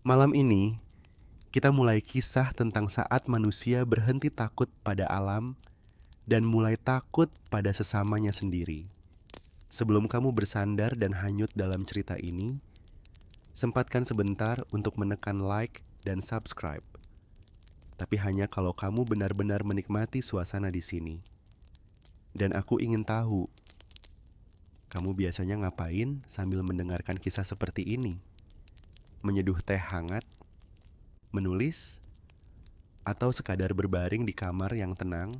Malam ini, kita mulai kisah tentang saat manusia berhenti takut pada alam dan mulai takut pada sesamanya sendiri. Sebelum kamu bersandar dan hanyut dalam cerita ini, sempatkan sebentar untuk menekan like dan subscribe. Tapi hanya kalau kamu benar-benar menikmati suasana di sini. Dan aku ingin tahu, kamu biasanya ngapain sambil mendengarkan kisah seperti ini? Menyeduh teh hangat, menulis, atau sekadar berbaring di kamar yang tenang?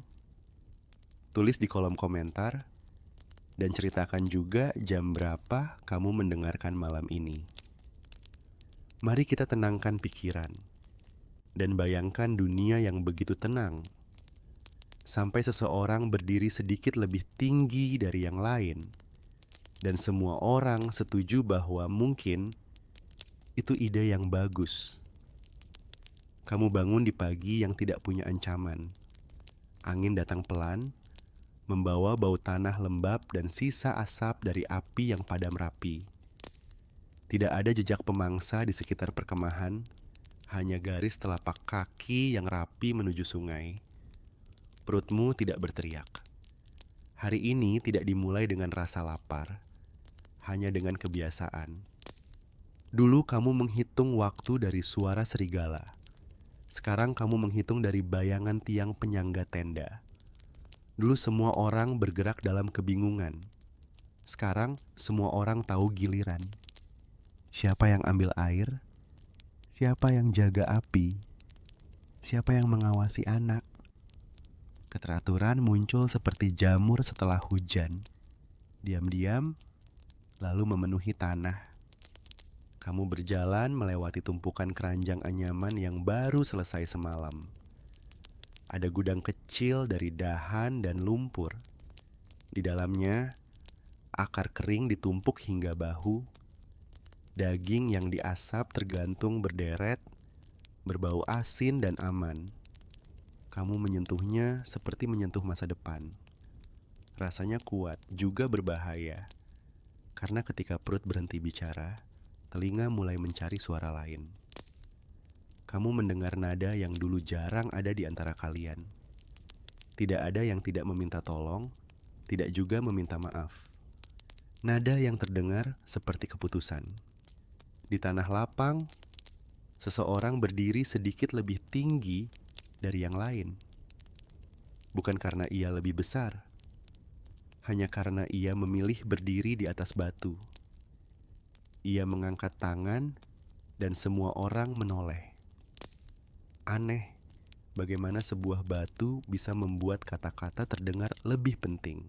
Tulis di kolom komentar dan ceritakan juga jam berapa kamu mendengarkan malam ini. Mari kita tenangkan pikiran dan bayangkan dunia yang begitu tenang sampai seseorang berdiri sedikit lebih tinggi dari yang lain dan semua orang setuju bahwa mungkin itu ide yang bagus. Kamu bangun di pagi yang tidak punya ancaman. Angin datang pelan, membawa bau tanah lembab dan sisa asap dari api yang padam rapi. Tidak ada jejak pemangsa di sekitar perkemahan, hanya garis telapak kaki yang rapi menuju sungai. Perutmu tidak berteriak. Hari ini tidak dimulai dengan rasa lapar, hanya dengan kebiasaan. Dulu kamu menghitung waktu dari suara serigala. Sekarang kamu menghitung dari bayangan tiang penyangga tenda. Dulu semua orang bergerak dalam kebingungan. Sekarang semua orang tahu giliran. Siapa yang ambil air? Siapa yang jaga api? Siapa yang mengawasi anak? Keteraturan muncul seperti jamur setelah hujan. Diam-diam, lalu memenuhi tanah. Kamu berjalan melewati tumpukan keranjang anyaman yang baru selesai semalam. Ada gudang kecil dari dahan dan lumpur. Di dalamnya, akar kering ditumpuk hingga bahu. Daging yang diasap tergantung berderet, berbau asin dan aman. Kamu menyentuhnya seperti menyentuh masa depan. Rasanya kuat, juga berbahaya. Karena ketika perut berhenti bicara, telinga mulai mencari suara lain. Kamu mendengar nada yang dulu jarang ada di antara kalian. Tidak ada yang tidak meminta tolong, tidak juga meminta maaf. Nada yang terdengar seperti keputusan. Di tanah lapang, seseorang berdiri sedikit lebih tinggi dari yang lain. Bukan karena ia lebih besar, hanya karena ia memilih berdiri di atas batu. Ia mengangkat tangan dan semua orang menoleh. Aneh, bagaimana sebuah batu bisa membuat kata-kata terdengar lebih penting.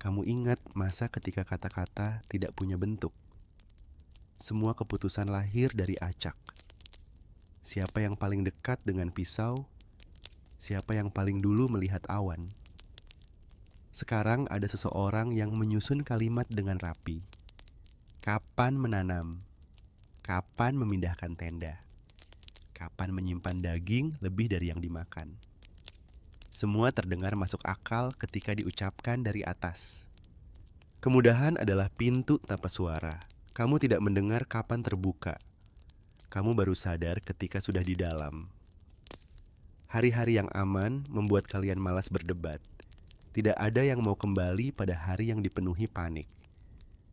Kamu ingat masa ketika kata-kata tidak punya bentuk? Semua keputusan lahir dari acak. Siapa yang paling dekat dengan pisau? Siapa yang paling dulu melihat awan? Sekarang ada seseorang yang menyusun kalimat dengan rapi. Kapan menanam? Kapan memindahkan tenda? Kapan menyimpan daging lebih dari yang dimakan? Semua terdengar masuk akal ketika diucapkan dari atas. Kemudahan adalah pintu tanpa suara. Kamu tidak mendengar kapan terbuka. Kamu baru sadar ketika sudah di dalam. Hari-hari yang aman membuat kalian malas berdebat. Tidak ada yang mau kembali pada hari yang dipenuhi panik.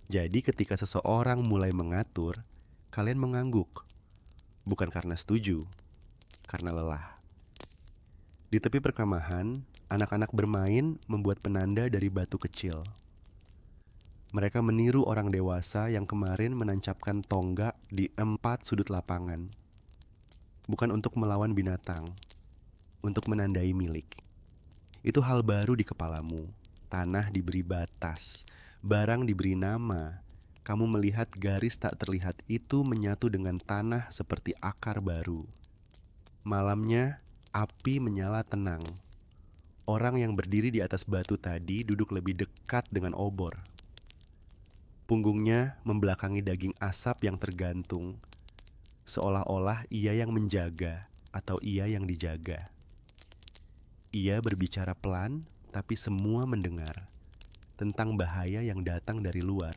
Jadi ketika seseorang mulai mengatur, kalian mengangguk. Bukan karena setuju, karena lelah. Di tepi perkemahan, anak-anak bermain membuat penanda dari batu kecil. Mereka meniru orang dewasa yang kemarin menancapkan tonggak di 4 sudut lapangan. Bukan untuk melawan binatang, untuk menandai milik. Itu hal baru di kepalamu. Tanah diberi batas, barang diberi nama. Kamu melihat garis tak terlihat itu menyatu dengan tanah seperti akar baru. Malamnya, api menyala tenang. Orang yang berdiri di atas batu tadi duduk lebih dekat dengan obor. Punggungnya membelakangi daging asap yang tergantung, seolah-olah ia yang menjaga atau ia yang dijaga. Ia berbicara pelan, tapi semua mendengar. Tentang bahaya yang datang dari luar.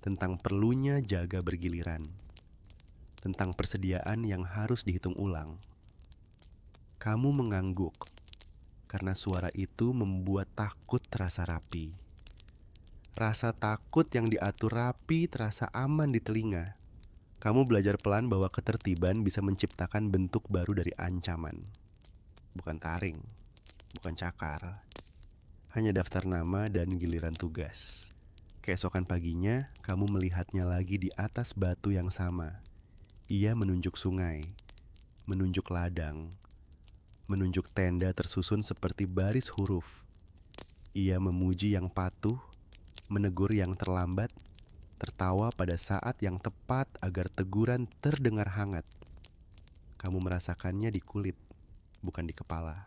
Tentang perlunya jaga bergiliran. tentang persediaan yang harus dihitung ulang. Kamu mengangguk karena suara itu membuat takut terasa rapi. Rasa takut yang diatur rapi terasa aman di telinga. Kamu belajar pelan bahwa ketertiban bisa menciptakan bentuk baru dari ancaman. Bukan taring, bukan cakar. Hanya daftar nama dan giliran tugas. Keesokan paginya, kamu melihatnya lagi di atas batu yang sama. Ia menunjuk sungai, menunjuk ladang, menunjuk tenda tersusun seperti baris huruf. Ia memuji yang patuh, menegur yang terlambat, tertawa pada saat yang tepat agar teguran terdengar hangat. Kamu merasakannya di kulit, bukan di kepala.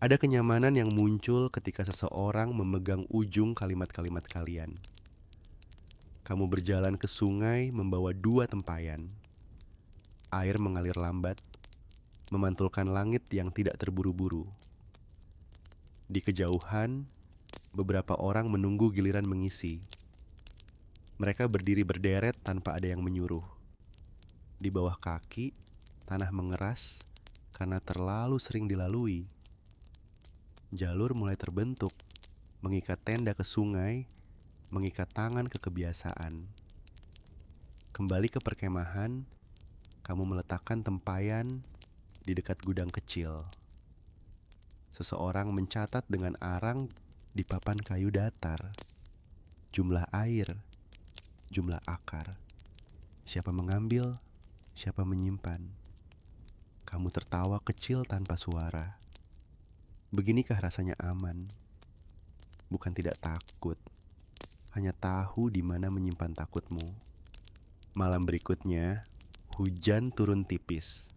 Ada kenyamanan yang muncul ketika seseorang memegang ujung kalimat-kalimat kalian. Kamu berjalan ke sungai membawa 2 tempayan. Air mengalir lambat, memantulkan langit yang tidak terburu-buru. Di kejauhan, beberapa orang menunggu giliran mengisi. Mereka berdiri berderet tanpa ada yang menyuruh. Di bawah kaki, tanah mengeras karena terlalu sering dilalui. Jalur mulai terbentuk, mengikat tenda ke sungai, mengikat tangan ke kebiasaan. Kembali ke perkemahan, kamu meletakkan tempayan di dekat gudang kecil. Seseorang mencatat dengan arang di papan kayu datar. Jumlah air, jumlah akar. Siapa mengambil, siapa menyimpan. Kamu tertawa kecil tanpa suara. Beginikah rasanya aman? Bukan tidak takut, hanya tahu di mana menyimpan takutmu. Malam berikutnya, hujan turun tipis.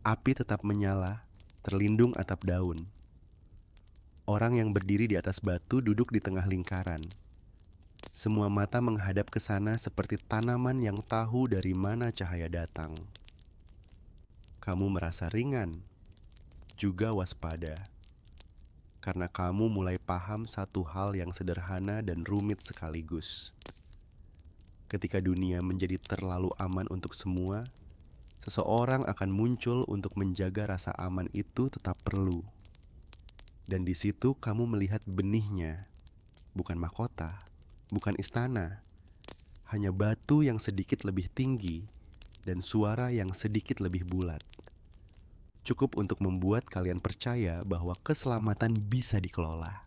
Api tetap menyala, terlindung atap daun. Orang yang berdiri di atas batu duduk di tengah lingkaran. Semua mata menghadap ke sana seperti tanaman yang tahu dari mana cahaya datang. Kamu merasa ringan, juga waspada. Karena kamu mulai paham satu hal yang sederhana dan rumit sekaligus. Ketika dunia menjadi terlalu aman untuk semua, seseorang akan muncul untuk menjaga rasa aman itu tetap perlu. Dan di situ kamu melihat benihnya, bukan mahkota, bukan istana, hanya batu yang sedikit lebih tinggi dan suara yang sedikit lebih bulat. Cukup untuk membuat kalian percaya bahwa keselamatan bisa dikelola.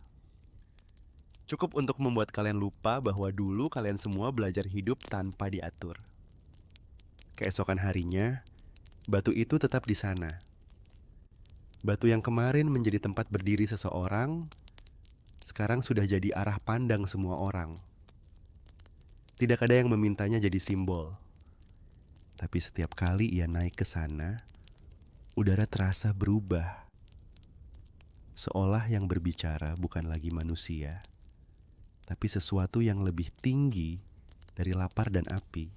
Cukup untuk membuat kalian lupa bahwa dulu kalian semua belajar hidup tanpa diatur. Keesokan harinya, batu itu tetap di sana. Batu yang kemarin menjadi tempat berdiri seseorang, sekarang sudah jadi arah pandang semua orang. Tidak ada yang memintanya jadi simbol. Tapi setiap kali ia naik ke sana, udara terasa berubah. Seolah yang berbicara bukan lagi manusia, tapi sesuatu yang lebih tinggi dari lapar dan api.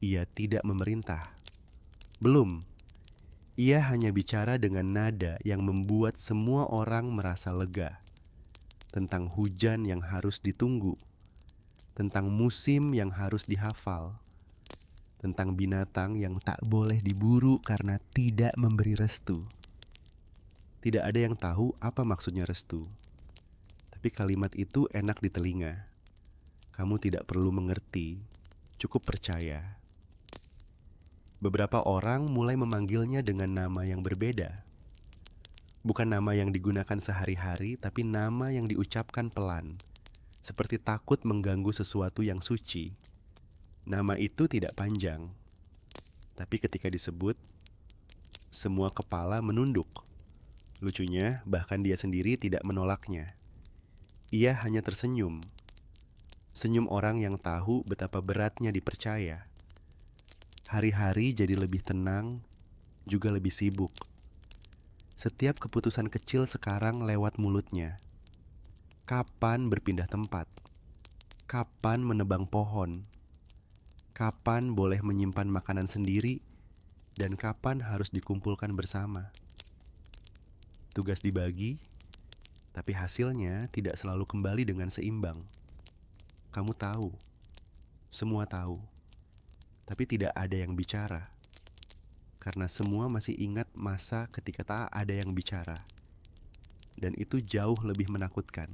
Ia tidak memerintah. Belum. Ia hanya bicara dengan nada yang membuat semua orang merasa lega. Tentang hujan yang harus ditunggu. Tentang musim yang harus dihafal. Tentang binatang yang tak boleh diburu karena tidak memberi restu. Tidak ada yang tahu apa maksudnya restu. Tapi kalimat itu enak di telinga. Kamu tidak perlu mengerti, cukup percaya. Beberapa orang mulai memanggilnya dengan nama yang berbeda. Bukan nama yang digunakan sehari-hari, tapi nama yang diucapkan pelan. Seperti takut mengganggu sesuatu yang suci. Nama itu tidak panjang. Tapi ketika disebut, semua kepala menunduk. Lucunya, bahkan dia sendiri tidak menolaknya. Ia hanya tersenyum. Senyum orang yang tahu betapa beratnya dipercaya. Hari-hari jadi lebih tenang, juga lebih sibuk. Setiap keputusan kecil sekarang lewat mulutnya. Kapan berpindah tempat? Kapan menebang pohon? Kapan boleh menyimpan makanan sendiri? Dan kapan harus dikumpulkan bersama? Tugas dibagi, tapi hasilnya tidak selalu kembali dengan seimbang. Kamu tahu, semua tahu. tapi tidak ada yang bicara. Karena semua masih ingat masa ketika tak ada yang bicara. Dan itu jauh lebih menakutkan.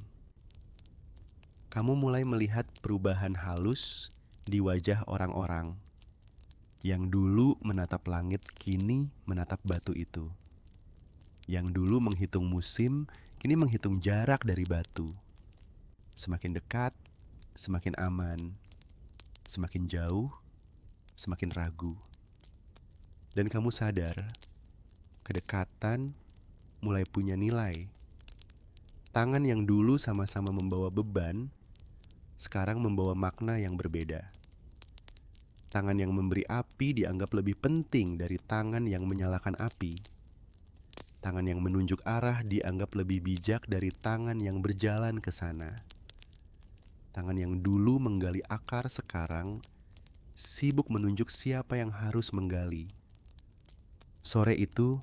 Kamu mulai melihat perubahan halus di wajah orang-orang yang dulu menatap langit, kini menatap batu itu. Yang dulu menghitung musim, kini menghitung jarak dari batu. Semakin dekat, semakin aman. Semakin jauh, semakin ragu. Dan kamu sadar, kedekatan mulai punya nilai. Tangan yang dulu sama-sama membawa beban, sekarang membawa makna yang berbeda. Tangan yang memberi api dianggap lebih penting dari tangan yang menyalakan api. Tangan yang menunjuk arah dianggap lebih bijak dari tangan yang berjalan ke sana. Tangan yang dulu menggali akar sekarang sibuk menunjuk siapa yang harus menggali. Sore itu,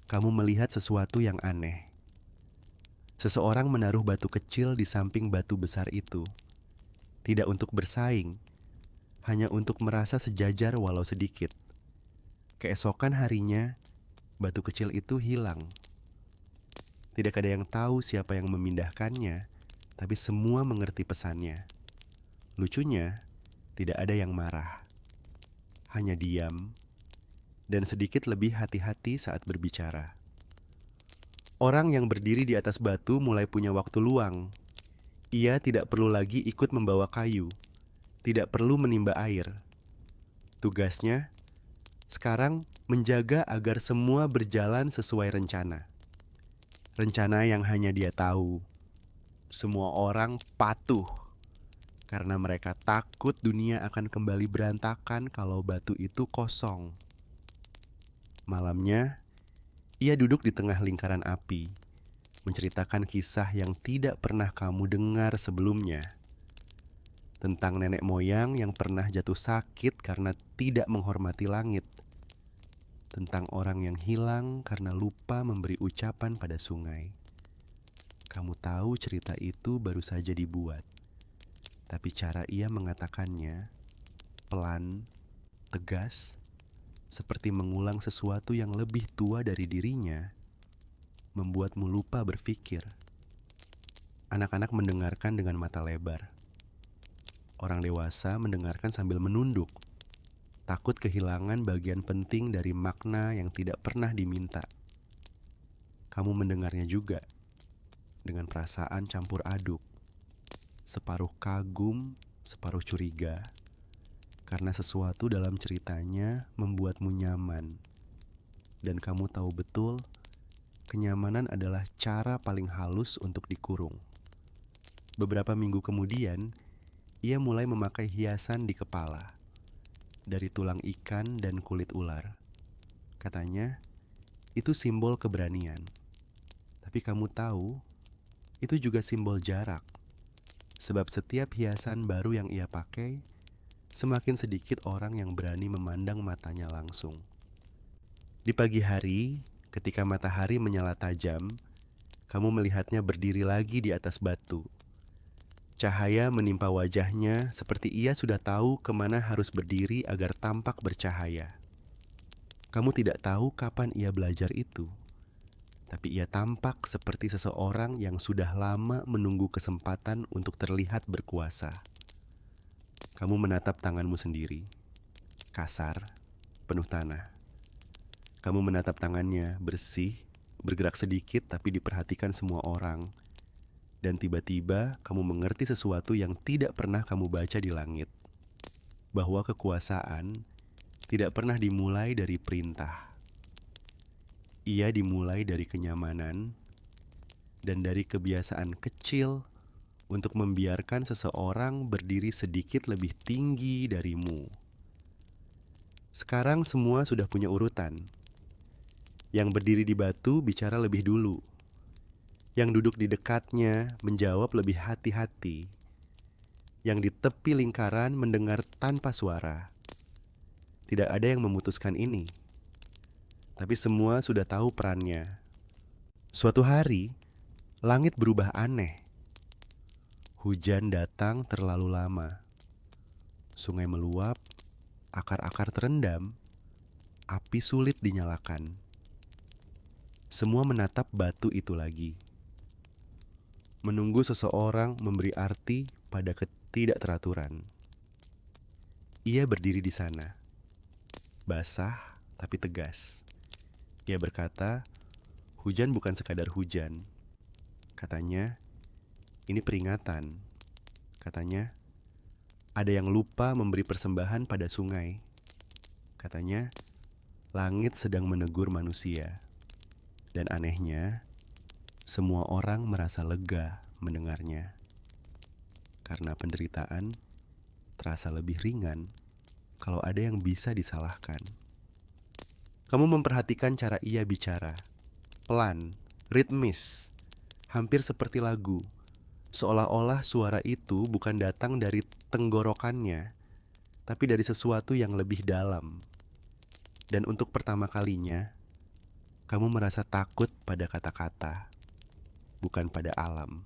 kamu melihat sesuatu yang aneh. Seseorang menaruh batu kecil di samping batu besar itu. Tidak untuk bersaing, hanya untuk merasa sejajar walau sedikit. Keesokan harinya, batu kecil itu hilang. Tidak ada yang tahu siapa yang memindahkannya, tapi semua mengerti pesannya. Lucunya, tidak ada yang marah. Hanya diam, dan sedikit lebih hati-hati saat berbicara. Orang yang berdiri di atas batu mulai punya waktu luang. Ia tidak perlu lagi ikut membawa kayu, tidak perlu menimba air. Tugasnya sekarang menjaga agar semua berjalan sesuai rencana. Rencana yang hanya dia tahu. Semua orang patuh karena mereka takut dunia akan kembali berantakan kalau batu itu kosong. Malamnya, ia duduk di tengah lingkaran api, menceritakan kisah yang tidak pernah kamu dengar sebelumnya. Tentang nenek moyang yang pernah jatuh sakit karena tidak menghormati langit. Tentang orang yang hilang karena lupa memberi ucapan pada sungai. Kamu tahu cerita itu baru saja dibuat, tapi cara ia mengatakannya pelan, tegas, seperti mengulang sesuatu yang lebih tua dari dirinya, membuatmu lupa berpikir. Anak-anak mendengarkan dengan mata lebar. Orang dewasa mendengarkan sambil menunduk, takut kehilangan bagian penting dari makna yang tidak pernah diminta. Kamu mendengarnya juga, dengan perasaan campur aduk, separuh kagum, separuh curiga, karena sesuatu dalam ceritanya membuatmu nyaman. Dan kamu tahu betul, kenyamanan adalah cara paling halus untuk dikurung. Beberapa minggu kemudian, ia mulai memakai hiasan di kepala, dari tulang ikan dan kulit ular. Katanya, itu simbol keberanian. Tapi kamu tahu, itu juga simbol jarak. Sebab setiap hiasan baru yang ia pakai, semakin sedikit orang yang berani memandang matanya langsung. Di pagi hari, ketika matahari menyala tajam, kamu melihatnya berdiri lagi di atas batu. Cahaya menimpa wajahnya seperti ia sudah tahu kemana harus berdiri agar tampak bercahaya. Kamu tidak tahu kapan ia belajar itu, tapi ia tampak seperti seseorang yang sudah lama menunggu kesempatan untuk terlihat berkuasa. Kamu menatap tanganmu sendiri, kasar, penuh tanah. Kamu menatap tangannya, bersih, bergerak sedikit tapi diperhatikan semua orang. Dan tiba-tiba kamu mengerti sesuatu yang tidak pernah kamu baca di langit. Bahwa kekuasaan tidak pernah dimulai dari perintah. Ia dimulai dari kenyamanan dan dari kebiasaan kecil untuk membiarkan seseorang berdiri sedikit lebih tinggi darimu. Sekarang semua sudah punya urutan. Yang berdiri di batu bicara lebih dulu. Yang duduk di dekatnya menjawab lebih hati-hati. Yang di tepi lingkaran mendengar tanpa suara. Tidak ada yang memutuskan ini. Tapi semua sudah tahu perannya. Suatu hari, langit berubah aneh. Hujan datang terlalu lama. Sungai meluap, akar-akar terendam, api sulit dinyalakan. Semua menatap batu itu lagi, menunggu seseorang memberi arti pada ketidakteraturan. Ia berdiri di sana, basah tapi tegas. Ia berkata, hujan bukan sekadar hujan. Katanya, ini peringatan. Katanya, ada yang lupa memberi persembahan pada sungai. Katanya, langit sedang menegur manusia. Dan anehnya, semua orang merasa lega mendengarnya. Karena penderitaan terasa lebih ringan kalau ada yang bisa disalahkan. Kamu memperhatikan cara ia bicara. Pelan, ritmis, hampir seperti lagu. Seolah-olah suara itu bukan datang dari tenggorokannya, tapi dari sesuatu yang lebih dalam. Dan untuk pertama kalinya, kamu merasa takut pada kata-kata, bukan pada alam.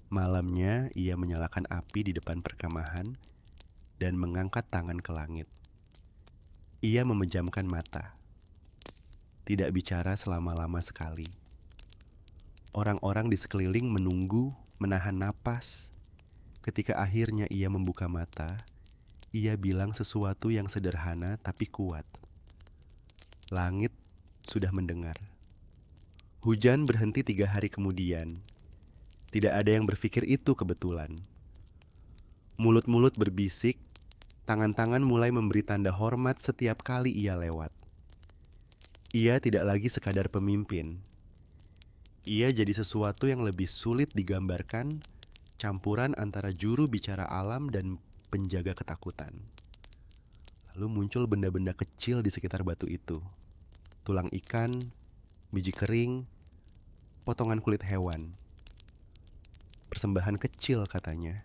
Malamnya, ia menyalakan api di depan perkemahan dan mengangkat tangan ke langit. Ia memejamkan mata, tidak bicara selama-lama sekali. Orang-orang di sekeliling menunggu, menahan napas. Ketika akhirnya ia membuka mata, ia bilang sesuatu yang sederhana tapi kuat. Langit sudah mendengar. Hujan berhenti 3 hari kemudian. Tidak ada yang berpikir itu kebetulan. Mulut-mulut berbisik, tangan-tangan mulai memberi tanda hormat setiap kali ia lewat. Ia tidak lagi sekadar pemimpin. Ia jadi sesuatu yang lebih sulit digambarkan, campuran antara juru bicara alam dan penjaga ketakutan. Lalu muncul benda-benda kecil di sekitar batu itu. Tulang ikan, biji kering, potongan kulit hewan. Persembahan kecil katanya.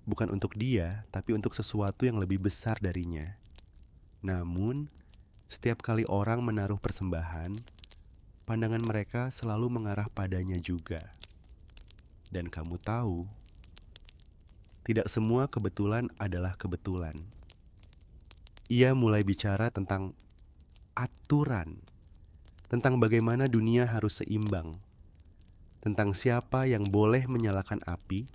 Bukan untuk dia, tapi untuk sesuatu yang lebih besar darinya. Namun, setiap kali orang menaruh persembahan, pandangan mereka selalu mengarah padanya juga. Dan kamu tahu, tidak semua kebetulan adalah kebetulan. Ia mulai bicara tentang aturan, tentang bagaimana dunia harus seimbang, tentang siapa yang boleh menyalakan api,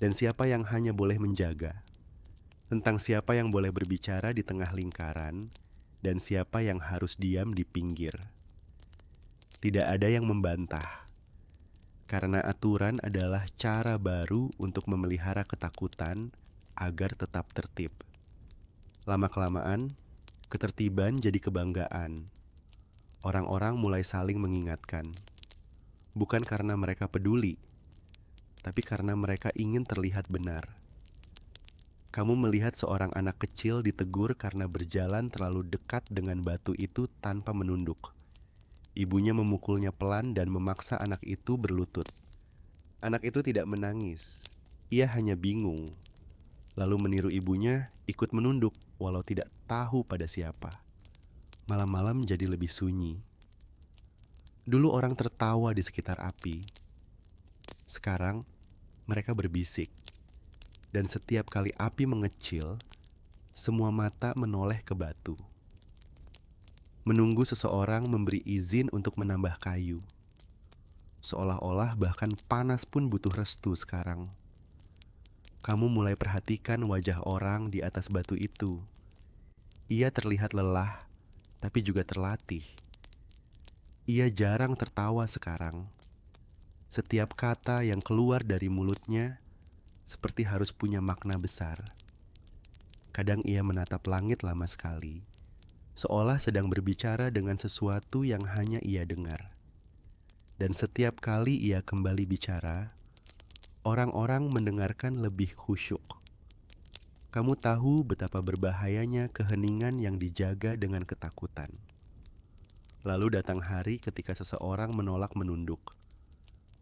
dan siapa yang hanya boleh menjaga, tentang siapa yang boleh berbicara di tengah lingkaran, dan siapa yang harus diam di pinggir. Tidak ada yang membantah, karena aturan adalah cara baru untuk memelihara ketakutan agar tetap tertib. Lama-kelamaan, ketertiban jadi kebanggaan. Orang-orang mulai saling mengingatkan, bukan karena mereka peduli, tapi karena mereka ingin terlihat benar. Kamu melihat seorang anak kecil ditegur karena berjalan terlalu dekat dengan batu itu tanpa menunduk. Ibunya memukulnya pelan dan memaksa anak itu berlutut. Anak itu tidak menangis, ia hanya bingung. Lalu meniru ibunya ikut menunduk walau tidak tahu pada siapa. Malam-malam jadi lebih sunyi. Dulu orang tertawa di sekitar api. Sekarang mereka berbisik. Dan setiap kali api mengecil, semua mata menoleh ke batu. Menunggu seseorang memberi izin untuk menambah kayu. Seolah-olah bahkan panas pun butuh restu sekarang. Kamu mulai perhatikan wajah orang di atas batu itu. Ia terlihat lelah, tapi juga terlatih. Ia jarang tertawa sekarang. Setiap kata yang keluar dari mulutnya seperti harus punya makna besar. Kadang ia menatap langit lama sekali, seolah sedang berbicara dengan sesuatu yang hanya ia dengar. Dan setiap kali ia kembali bicara, orang-orang mendengarkan lebih khusyuk. Kamu tahu betapa berbahayanya keheningan yang dijaga dengan ketakutan. Lalu datang hari ketika seseorang menolak menunduk.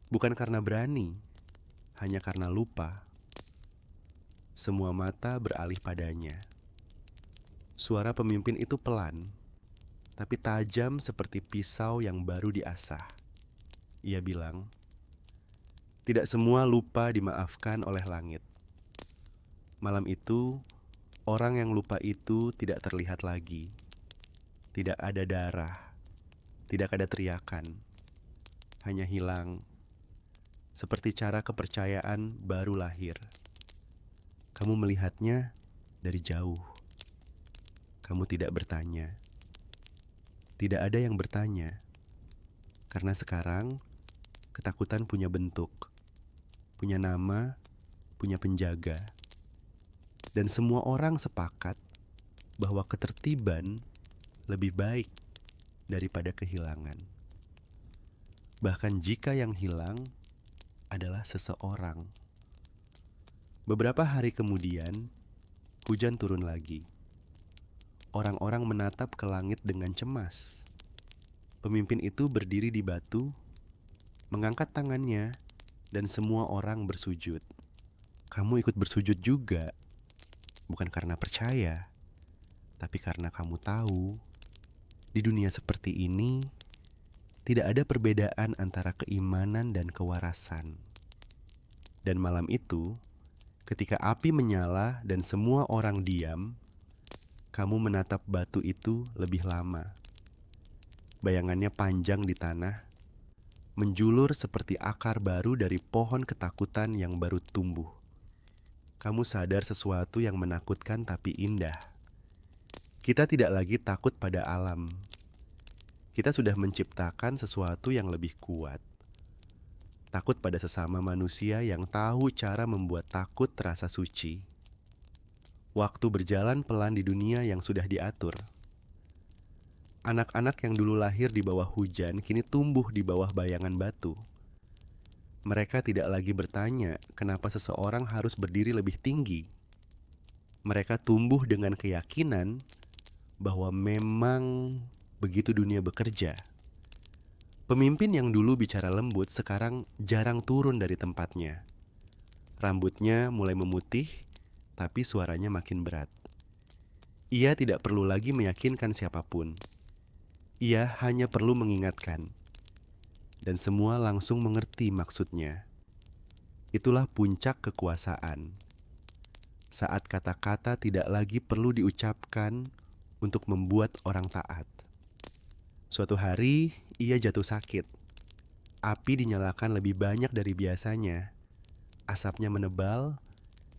Bukan karena berani, hanya karena lupa. Semua mata beralih padanya. Suara pemimpin itu pelan, tapi tajam seperti pisau yang baru diasah. Ia bilang, tidak semua lupa dimaafkan oleh langit. Malam itu, Orang yang lupa itu tidak terlihat lagi. Tidak ada darah, tidak ada teriakan, hanya hilang. Seperti cara kepercayaan baru lahir. Kamu melihatnya dari jauh. Kamu tidak bertanya. Tidak ada yang bertanya. Karena sekarang ketakutan punya bentuk, punya nama, punya penjaga. Dan semua orang sepakat bahwa ketertiban lebih baik daripada kehilangan. Bahkan jika yang hilang adalah seseorang. Beberapa hari kemudian, hujan turun lagi. Orang-orang menatap ke langit dengan cemas. Pemimpin itu berdiri di batu, mengangkat tangannya, dan semua orang bersujud. Kamu ikut bersujud juga, bukan karena percaya, tapi karena kamu tahu, di dunia seperti ini, tidak ada perbedaan antara keimanan dan kewarasan. Dan malam itu, ketika api menyala dan semua orang diam, kamu menatap batu itu lebih lama. Bayangannya panjang di tanah, menjulur seperti akar baru dari pohon ketakutan yang baru tumbuh. Kamu sadar sesuatu yang menakutkan tapi indah. Kita tidak lagi takut pada alam. Kita sudah menciptakan sesuatu yang lebih kuat. Takut pada sesama manusia yang tahu cara membuat takut terasa suci. Waktu berjalan pelan di dunia yang sudah diatur. Anak-anak yang dulu lahir di bawah hujan kini tumbuh di bawah bayangan batu. Mereka tidak lagi bertanya kenapa seseorang harus berdiri lebih tinggi. Mereka tumbuh dengan keyakinan bahwa memang begitu dunia bekerja. Pemimpin yang dulu bicara lembut sekarang jarang turun dari tempatnya. Rambutnya mulai memutih, tapi suaranya makin berat. Ia tidak perlu lagi meyakinkan siapapun. Ia hanya perlu mengingatkan. Dan semua langsung mengerti maksudnya. Itulah puncak kekuasaan. Saat kata-kata tidak lagi perlu diucapkan untuk membuat orang taat. Suatu hari, ia jatuh sakit. Api dinyalakan lebih banyak dari biasanya. Asapnya menebal,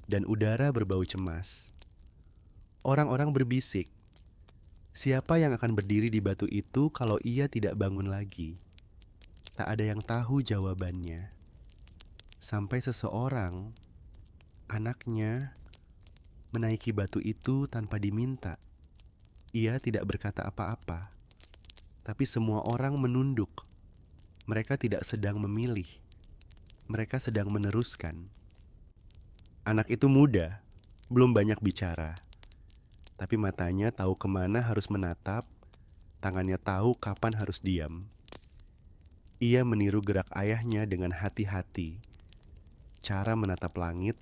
dan udara berbau cemas. Orang-orang berbisik, siapa yang akan berdiri di batu itu kalau ia tidak bangun lagi? Tak ada yang tahu jawabannya. Sampai seseorang, anaknya, menaiki batu itu tanpa diminta. Ia tidak berkata apa-apa, tapi semua orang menunduk. Mereka tidak sedang memilih, mereka sedang meneruskan. Anak itu muda, belum banyak bicara. Tapi matanya tahu kemana harus menatap, tangannya tahu kapan harus diam. Ia meniru gerak ayahnya dengan hati-hati. Cara menatap langit,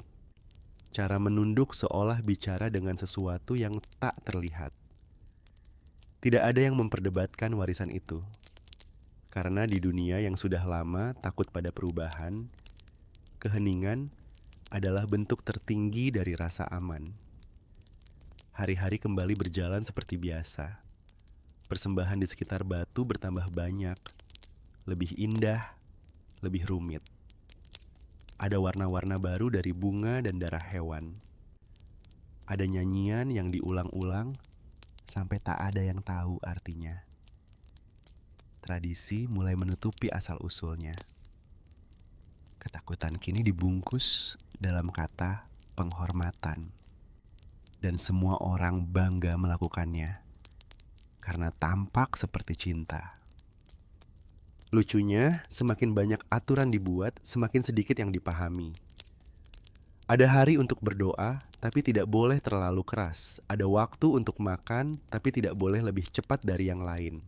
cara menunduk seolah bicara dengan sesuatu yang tak terlihat. Tidak ada yang memperdebatkan warisan itu. Karena di dunia yang sudah lama takut pada perubahan, keheningan adalah bentuk tertinggi dari rasa aman. Hari-hari kembali berjalan seperti biasa. Persembahan di sekitar batu bertambah banyak, lebih indah, lebih rumit. Ada warna-warna baru dari bunga dan darah hewan. Ada nyanyian yang diulang-ulang sampai tak ada yang tahu artinya. Tradisi mulai menutupi asal-usulnya. Ketakutan kini dibungkus dalam kata penghormatan. Dan semua orang bangga melakukannya. Karena tampak seperti cinta. Lucunya, semakin banyak aturan dibuat, semakin sedikit yang dipahami. Ada hari untuk berdoa, tapi tidak boleh terlalu keras. Ada waktu untuk makan, tapi tidak boleh lebih cepat dari yang lain.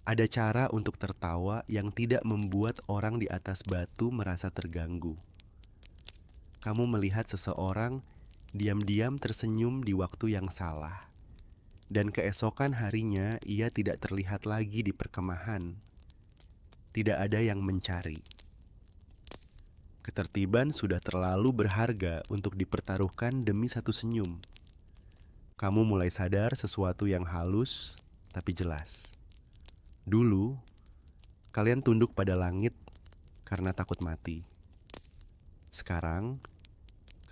Ada cara untuk tertawa yang tidak membuat orang di atas batu merasa terganggu. Kamu melihat seseorang diam-diam tersenyum di waktu yang salah. Dan keesokan harinya ia tidak terlihat lagi di perkemahan. Tidak ada yang mencari. Ketertiban sudah terlalu berharga untuk dipertaruhkan demi satu senyum. Kamu mulai sadar sesuatu yang halus tapi jelas. Dulu, kalian tunduk pada langit karena takut mati. Sekarang,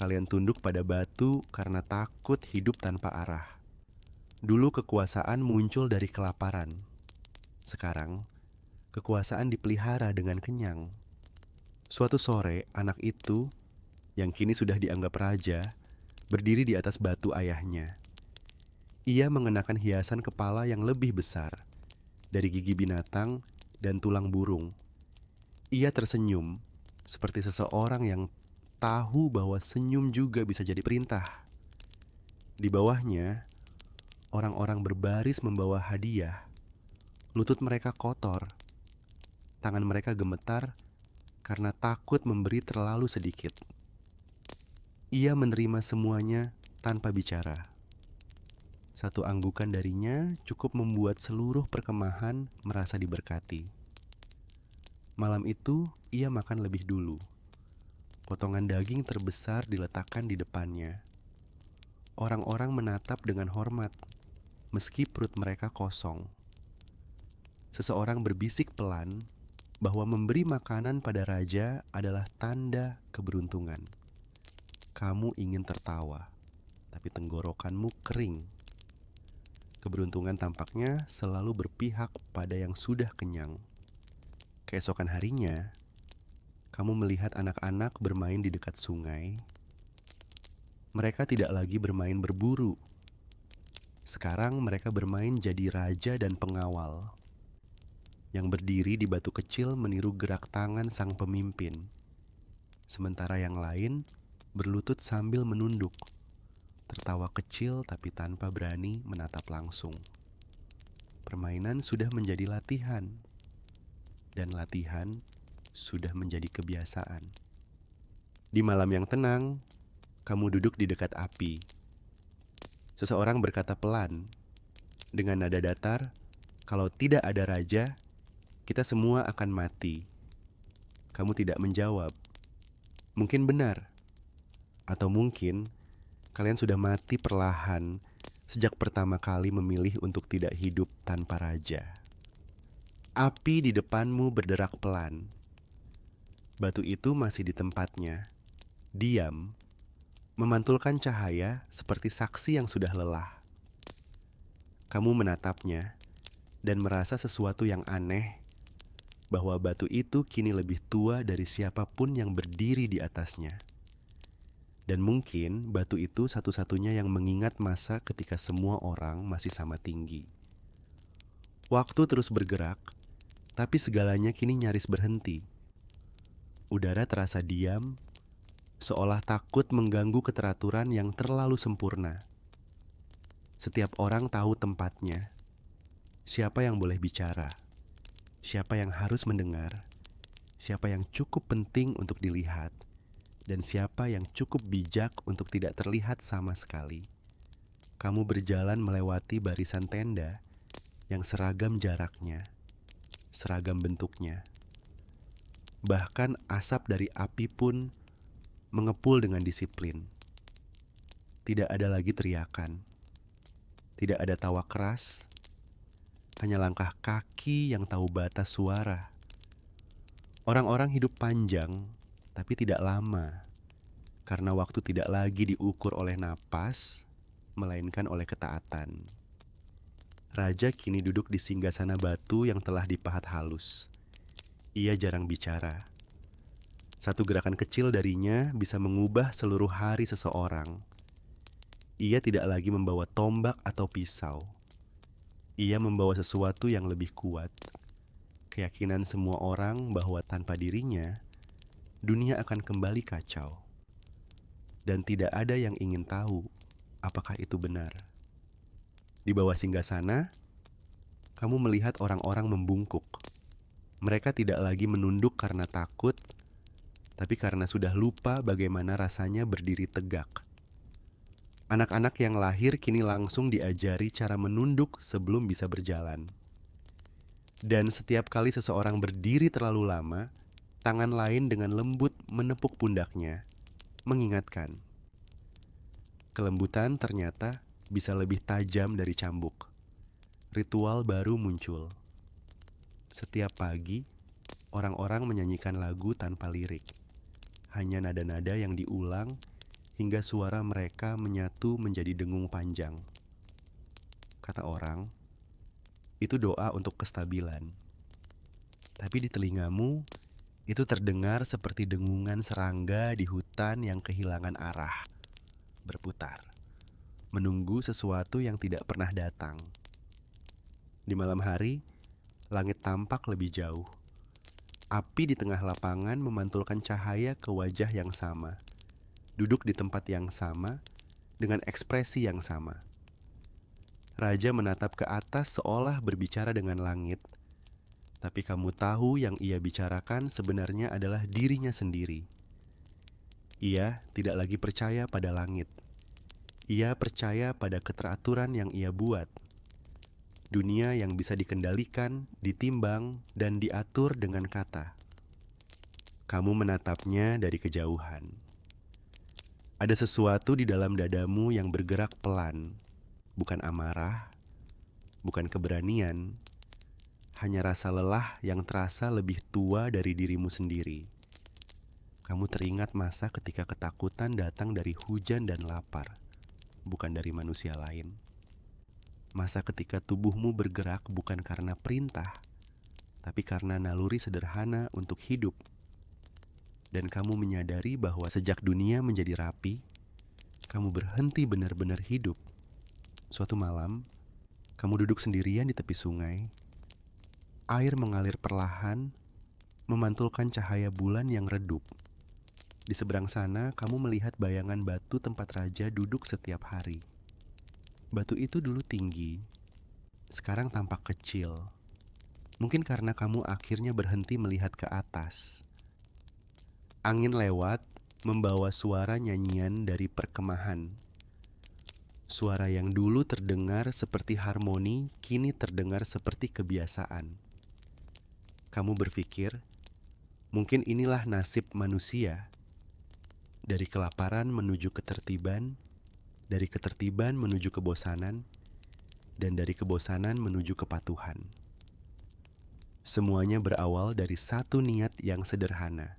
kalian tunduk pada batu karena takut hidup tanpa arah. Dulu kekuasaan muncul dari kelaparan. Sekarang, kekuasaan dipelihara dengan kenyang. Suatu sore, anak itu, yang kini sudah dianggap raja, berdiri di atas batu ayahnya. Ia mengenakan hiasan kepala yang lebih besar, dari gigi binatang dan tulang burung. Ia tersenyum, seperti seseorang yang tahu bahwa senyum juga bisa jadi perintah. Di bawahnya, orang-orang berbaris membawa hadiah. Lutut mereka kotor, tangan mereka gemetar karena takut memberi terlalu sedikit. Ia menerima semuanya tanpa bicara. Satu anggukan darinya cukup membuat seluruh perkemahan merasa diberkati. Malam itu, ia makan lebih dulu. Potongan daging terbesar diletakkan di depannya. Orang-orang menatap dengan hormat, meski perut mereka kosong. Seseorang berbisik pelan bahwa memberi makanan pada raja adalah tanda keberuntungan. Kamu ingin tertawa, tapi tenggorokanmu kering. Keberuntungan tampaknya selalu berpihak pada yang sudah kenyang. Keesokan harinya, kamu melihat anak-anak bermain di dekat sungai. Mereka tidak lagi bermain berburu. Sekarang mereka bermain jadi raja dan pengawal. Yang berdiri di batu kecil meniru gerak tangan sang pemimpin. Sementara yang lain berlutut sambil menunduk. Tertawa kecil tapi tanpa berani menatap langsung. Permainan sudah menjadi latihan. Dan latihan sudah menjadi kebiasaan. Di malam yang tenang, kamu duduk di dekat api. Seseorang berkata pelan, dengan nada datar, "Kalau tidak ada raja, kita semua akan mati." Kamu tidak menjawab. Mungkin benar. Atau mungkin kalian sudah mati perlahan sejak pertama kali memilih untuk tidak hidup tanpa raja. Api di depanmu berderak pelan. Batu itu masih di tempatnya, diam, memantulkan cahaya seperti saksi yang sudah lelah. Kamu menatapnya dan merasa sesuatu yang aneh, bahwa batu itu kini lebih tua dari siapapun yang berdiri di atasnya. Dan mungkin batu itu satu-satunya yang mengingat masa ketika semua orang masih sama tinggi. Waktu terus bergerak, tapi segalanya kini nyaris berhenti. Udara terasa diam, seolah takut mengganggu keteraturan yang terlalu sempurna. Setiap orang tahu tempatnya. Siapa yang boleh bicara? Siapa yang harus mendengar? Siapa yang cukup penting untuk dilihat? Dan siapa yang cukup bijak untuk tidak terlihat sama sekali? Kamu berjalan melewati barisan tenda yang seragam jaraknya, seragam bentuknya. Bahkan asap dari api pun mengepul dengan disiplin. Tidak ada lagi teriakan. Tidak ada tawa keras. Hanya langkah kaki yang tahu batas suara. Orang-orang hidup panjang, tapi tidak lama. Karena waktu tidak lagi diukur oleh napas, melainkan oleh ketaatan. Raja kini duduk di singgasana batu yang telah dipahat halus. Ia jarang bicara. Satu gerakan kecil darinya bisa mengubah seluruh hari seseorang. Ia tidak lagi membawa tombak atau pisau. Ia membawa sesuatu yang lebih kuat. Keyakinan semua orang bahwa tanpa dirinya, dunia akan kembali kacau. Dan tidak ada yang ingin tahu apakah itu benar. Di bawah singgasana, kamu melihat orang-orang membungkuk. Mereka tidak lagi menunduk karena takut, tapi karena sudah lupa bagaimana rasanya berdiri tegak. Anak-anak yang lahir kini langsung diajari cara menunduk sebelum bisa berjalan. Dan setiap kali seseorang berdiri terlalu lama, tangan lain dengan lembut menepuk pundaknya, mengingatkan. Kelembutan ternyata bisa lebih tajam dari cambuk. Ritual baru muncul. Setiap pagi, orang-orang menyanyikan lagu tanpa lirik. Hanya nada-nada yang diulang hingga suara mereka menyatu menjadi dengung panjang. Kata orang, itu doa untuk kestabilan. Tapi di telingamu, itu terdengar seperti dengungan serangga di hutan yang kehilangan arah, berputar, menunggu sesuatu yang tidak pernah datang. Di malam hari, langit tampak lebih jauh. Api di tengah lapangan memantulkan cahaya ke wajah yang sama, duduk di tempat yang sama, dengan ekspresi yang sama. Raja menatap ke atas seolah berbicara dengan langit, tapi kamu tahu yang ia bicarakan sebenarnya adalah dirinya sendiri. Ia tidak lagi percaya pada langit. Ia percaya pada keteraturan yang ia buat. Dunia yang bisa dikendalikan, ditimbang, dan diatur dengan kata. Kamu menatapnya dari kejauhan. Ada sesuatu di dalam dadamu yang bergerak pelan, bukan amarah, bukan keberanian, hanya rasa lelah yang terasa lebih tua dari dirimu sendiri. Kamu teringat masa ketika ketakutan datang dari hujan dan lapar, bukan dari manusia lain. Masa ketika tubuhmu bergerak bukan karena perintah, tapi karena naluri sederhana untuk hidup. Dan kamu menyadari bahwa sejak dunia menjadi rapi, kamu berhenti benar-benar hidup. Suatu malam, kamu duduk sendirian di tepi sungai. Air mengalir perlahan, memantulkan cahaya bulan yang redup. Di seberang sana, kamu melihat bayangan batu tempat raja duduk setiap hari. Batu itu dulu tinggi, sekarang tampak kecil. Mungkin karena kamu akhirnya berhenti melihat ke atas. Angin lewat, membawa suara nyanyian dari perkemahan. Suara yang dulu terdengar seperti harmoni, kini terdengar seperti kebiasaan. Kamu berpikir, mungkin inilah nasib manusia. Dari kelaparan menuju ketertiban, dari ketertiban menuju kebosanan, dan dari kebosanan menuju kepatuhan. Semuanya berawal dari satu niat yang sederhana.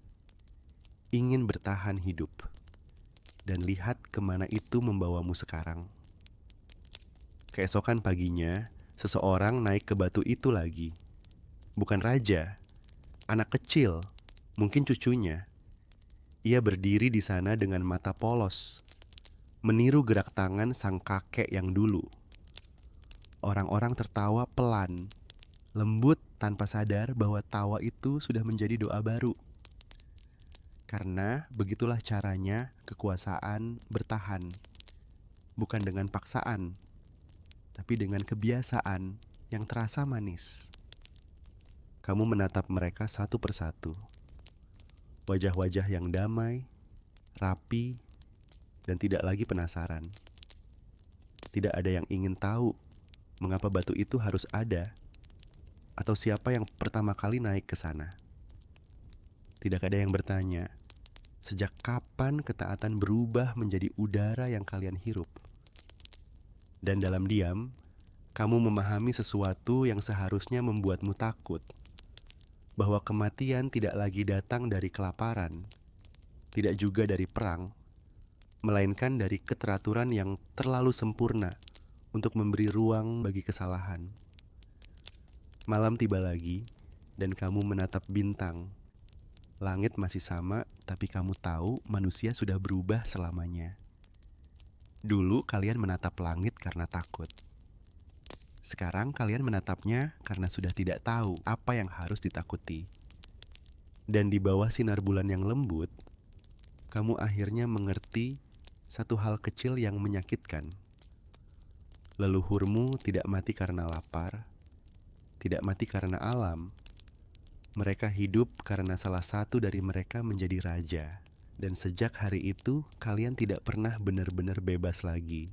Ingin bertahan hidup. Dan lihat kemana itu membawamu sekarang. Keesokan paginya, seseorang naik ke batu itu lagi. Bukan raja, anak kecil, mungkin cucunya. Ia berdiri di sana dengan mata polos, meniru gerak tangan sang kakek yang dulu. Orang-orang tertawa pelan, lembut tanpa sadar bahwa tawa itu sudah menjadi doa baru. Karena begitulah caranya kekuasaan bertahan. Bukan dengan paksaan, tapi dengan kebiasaan yang terasa manis. Kamu menatap mereka satu persatu. Wajah-wajah yang damai, rapi, dan tidak lagi penasaran. Tidak ada yang ingin tahu mengapa batu itu harus ada, atau siapa yang pertama kali naik ke sana. Tidak ada yang bertanya, sejak kapan ketaatan berubah menjadi udara yang kalian hirup? Dan dalam diam, kamu memahami sesuatu yang seharusnya membuatmu takut. Bahwa kematian tidak lagi datang dari kelaparan, tidak juga dari perang, melainkan dari keteraturan yang terlalu sempurna untuk memberi ruang bagi kesalahan. Malam tiba lagi, dan kamu menatap bintang. Langit masih sama, tapi kamu tahu manusia sudah berubah selamanya. Dulu kalian menatap langit karena takut. Sekarang kalian menatapnya karena sudah tidak tahu apa yang harus ditakuti. Dan di bawah sinar bulan yang lembut, kamu akhirnya mengerti satu hal kecil yang menyakitkan. Leluhurmu tidak mati karena lapar, tidak mati karena alam. Mereka hidup karena salah satu dari mereka menjadi raja. Dan sejak hari itu, kalian tidak pernah benar-benar bebas lagi.